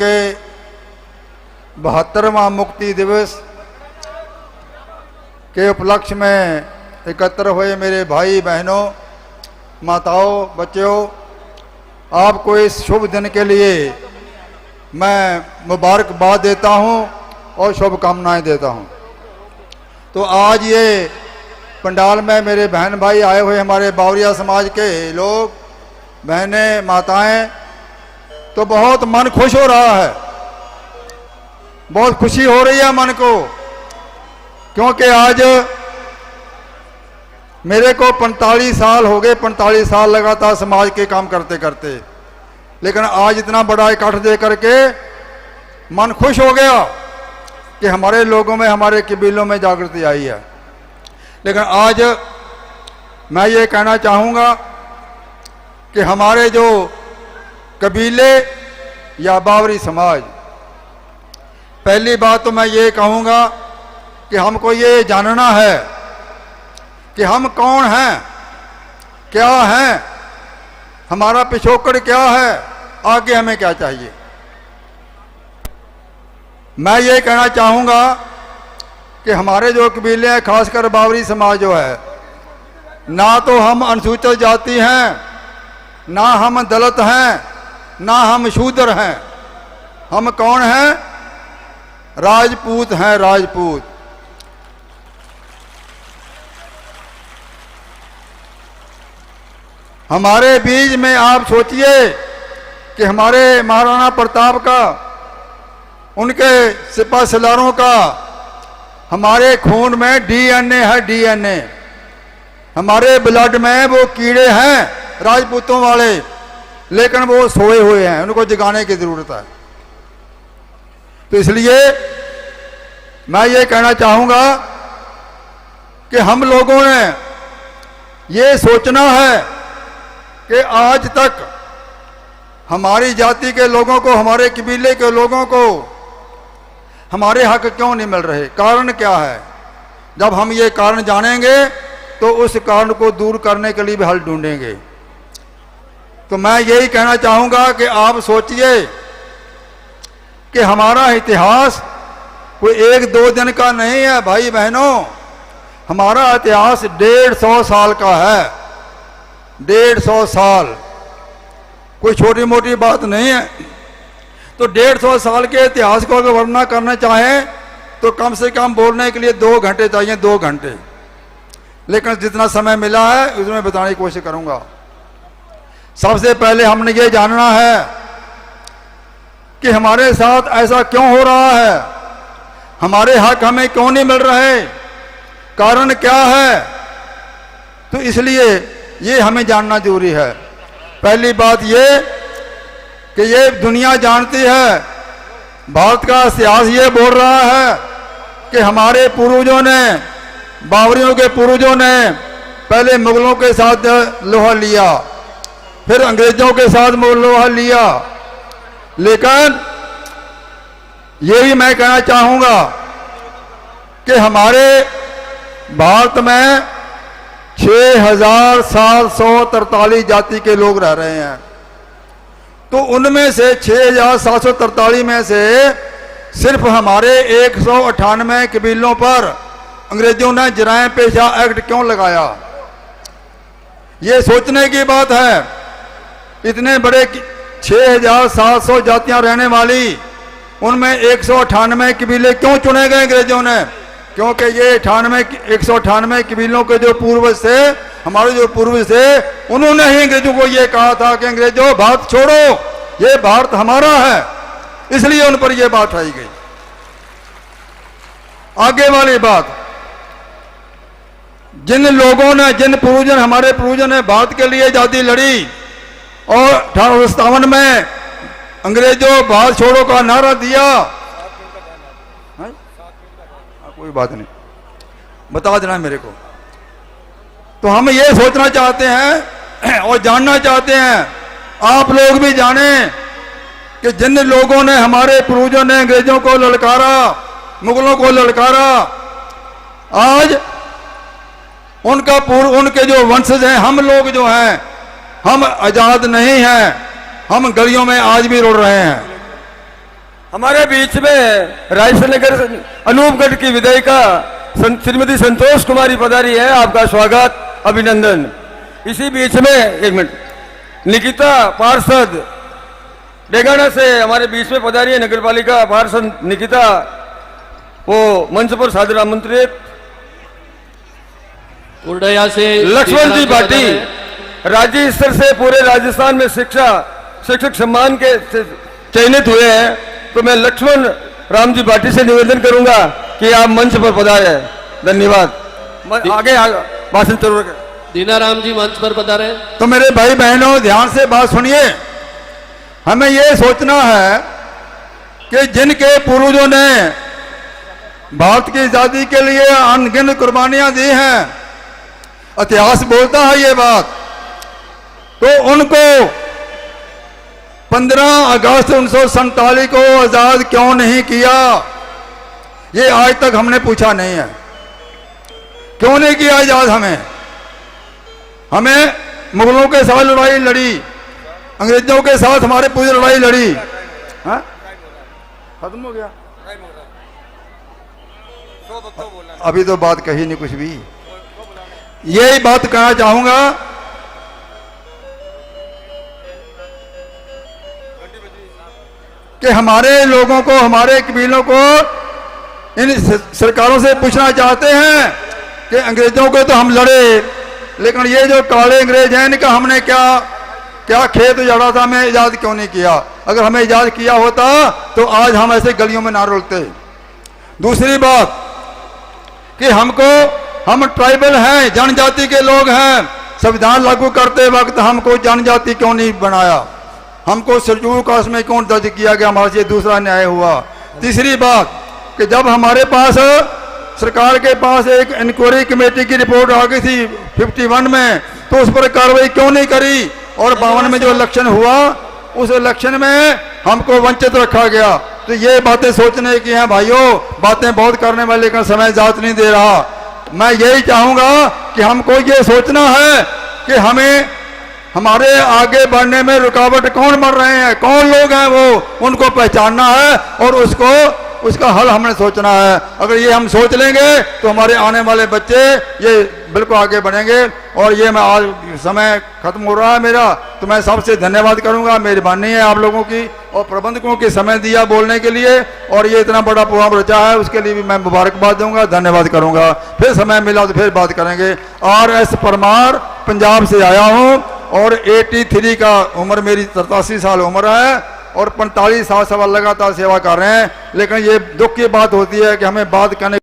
के 72वां मुक्ति दिवस के उपलक्ष्य में एकत्र हुए मेरे भाई बहनों, माताओं, बच्चों, आपको इस शुभ दिन के लिए मैं मुबारकबाद देता हूं और शुभकामनाएं देता हूं। तो आज ये पंडाल में मेरे बहन भाई आए हुए, हमारे बावरिया समाज के लोग, बहनें, माताएं, तो बहुत मन खुश हो रहा है, बहुत खुशी हो रही है मन को, क्योंकि आज मेरे को 45 साल हो गए, 45 साल लगातार समाज के काम करते करते, लेकिन आज इतना बड़ा इकट्ठ दे करके मन खुश हो गया कि हमारे लोगों में, हमारे कबीलों में जागृति आई है। लेकिन आज मैं ये कहना चाहूँगा कि हमारे जो कबीले या बावरी समाज, पहली बात तो मैं ये कहूँगा कि हमको ये जानना है कि हम कौन हैं, क्या हैं, हमारा पिछोकड़ क्या है, आगे हमें क्या चाहिए। मैं ये कहना चाहूँगा कि हमारे जो कबीले हैं, खासकर बावरी समाज जो है, ना तो हम अनुसूचित जाति हैं, ना हम दलित हैं, ना हम शूद्र हैं। हम कौन हैं? राजपूत हैं, राजपूत। हमारे बीच में आप सोचिए कि हमारे महाराणा प्रताप का, उनके सिपा सलारों का, हमारे खून में डीएनए है, डीएनए। हमारे ब्लड में वो कीड़े हैं राजपूतों वाले, लेकिन वो सोए हुए हैं, उनको जगाने की जरूरत है। तो इसलिए मैं ये कहना चाहूँगा कि हम लोगों ने ये सोचना है कि आज तक हमारी जाति के लोगों को, हमारे कबीले के लोगों को हमारे हक क्यों नहीं मिल रहे, कारण क्या है। जब हम ये कारण जानेंगे तो उस कारण को दूर करने के लिए भी हल ढूंढेंगे। तो मैं यही कहना चाहूँगा कि आप सोचिए कि हमारा इतिहास कोई 1-2 दिन का नहीं है भाई बहनों, हमारा इतिहास 150 साल का है। 150 साल कोई छोटी मोटी बात नहीं है। तो 150 साल के इतिहास को अगर वर्णना करना चाहें तो कम से कम बोलने के लिए 2 घंटे चाहिए, 2 घंटे। लेकिन जितना समय मिला है उसमें बताने की कोशिश करूंगा। सबसे पहले हमने ये जानना है कि हमारे साथ ऐसा क्यों हो रहा है, हमारे हक हमें क्यों नहीं मिल रहे, कारण क्या है। तो इसलिए ये हमें जानना जरूरी है। पहली बात ये कि ये दुनिया जानती है, भारत का इतिहास ये बोल रहा है कि हमारे पूर्वजों ने, बावरियों के पूर्वजों ने पहले मुगलों के साथ लोहा लिया, फिर अंग्रेजों के साथ लोहा लिया। लेकिन यही मैं कहना चाहूँगा कि हमारे भारत में 6743 जाति के लोग रह रहे हैं। तो उनमें से 6743 में से सिर्फ हमारे 198 कबीलों पर अंग्रेजों ने जराए पेशा एक्ट क्यों लगाया, ये सोचने की बात है। इतने बड़े 6700 जातियां रहने वाली, उनमें 198 कबीले क्यों चुने गए अंग्रेजों ने? क्योंकि ये 198 कबीलों के जो पूर्वज थे, हमारे जो पूर्वज थे, उन्होंने ही अंग्रेजों को ये कहा था कि अंग्रेजों भारत छोड़ो, ये भारत हमारा है। इसलिए उन पर यह बात आई गई। आगे वाली बात, जिन लोगों ने, जिन पूर्वजन, हमारे पूर्वजन ने भारत के लिए आजादी लड़ी और 1857 में अंग्रेजों भारत छोड़ो का नारा दिया, कोई बात नहीं, बता देना मेरे को। तो हम ये सोचना चाहते हैं और जानना चाहते हैं, आप लोग भी जानें कि जिन लोगों ने, हमारे पूर्वजों ने अंग्रेजों को ललकारा, मुगलों को ललकारा, आज उनके जो वंशज हैं, हम लोग जो हैं, हम आजाद नहीं हैं, हम गलियों में आज भी रुल रहे हैं। हमारे बीच में रायसनगर अनूपगढ़ की विधायिका श्रीमती संतोष कुमारी पधारी है। आपका स्वागत, अभिनंदन। इसी बीच में एक मिनट, निकिता पार्षद डेगाना से हमारे बीच में पधारी है, नगर पालिका पार्षद निकिता, वो मंच पर सादर आमंत्रित। उर्डया से लक्ष्मण जी भाटी, राज्य स्तर से पूरे राजस्थान में शिक्षक सम्मान के चयनित हुए हैं, तो मैं लक्ष्मण राम जी भाटी से निवेदन करूंगा कि आप मंच पर पधारे। धन्यवाद। आगे भाषण जरूर करें। दीनाराम जी मंच पर पधारे। तो मेरे भाई बहनों, ध्यान से बात सुनिए। हमें यह सोचना है कि जिनके पूर्वजों ने भारत की आजादी के लिए अनगिनत कुर्बानियां दी हैं, इतिहास बोलता है ये बात, तो उनको 15 अगस्त 1947 को आजाद क्यों नहीं किया, ये आज तक हमने पूछा नहीं है। क्यों नहीं किया आजाद? हमें मुगलों के साथ लड़ाई लड़ी, अंग्रेजों के साथ हमारे पूरी लड़ाई लड़ी। हाँ? खत्म हो गया? अभी तो बात कही नहीं कुछ भी। यही बात कहना चाहूंगा कि हमारे लोगों को, हमारे कबीलों को इन सरकारों से पूछना चाहते हैं कि अंग्रेजों को तो हम लड़े, लेकिन ये जो काले अंग्रेज हैं, इनका हमने क्या खेत उजाड़ा था, हमें इजाद क्यों नहीं किया? अगर हमें इजाद किया होता तो आज हम ऐसे गलियों में ना रुलते। दूसरी बात कि हम ट्राइबल हैं, जनजाति के लोग हैं। संविधान लागू करते वक्त हमको जनजाति क्यों नहीं बनाया? हमको शेड्यूल कास्ट में क्यों दर्ज किया गया? हमारे से दूसरा न्याय हुआ। तीसरी बात कि जब हमारे पास सरकार के पास एक इंक्वायरी कमेटी की रिपोर्ट आ गई थी 51 में, तो उस पर कार्रवाई क्यों नहीं करी? और 52 में जो इलेक्शन हुआ, उस इलेक्शन में हमको वंचित रखा गया। तो ये बातें सोचने की हैं भाइयों, बातें बहुत करने वाले, लेकिन समय जात नहीं दे रहा। मैं यही चाहूंगा कि हमको ये सोचना है कि हमें हमारे आगे बढ़ने में रुकावट कौन बन रहे हैं, कौन लोग हैं, वो उनको पहचानना है और उसका हल हमने सोचना है। अगर ये हम सोच लेंगे तो हमारे आने वाले बच्चे ये बिल्कुल आगे बढ़ेंगे। और ये मैं आज समय खत्म हो रहा है मेरा, तो मैं सबसे धन्यवाद करूंगा। मेहरबानी है आप लोगों की और प्रबंधकों के समय दिया बोलने के लिए, और ये इतना बड़ा प्रोग्राम रचा है उसके लिए भी मैं मुबारकबाद दूंगा, धन्यवाद करूंगा। फिर समय मिला तो फिर बात करेंगे। RS परमार, पंजाब से आया हूँ और 83 का उम्र मेरी, 87 साल उम्र है और 45 साल सवा लगातार सेवा कर रहे हैं। लेकिन ये दुख की बात होती है कि हमें बात करने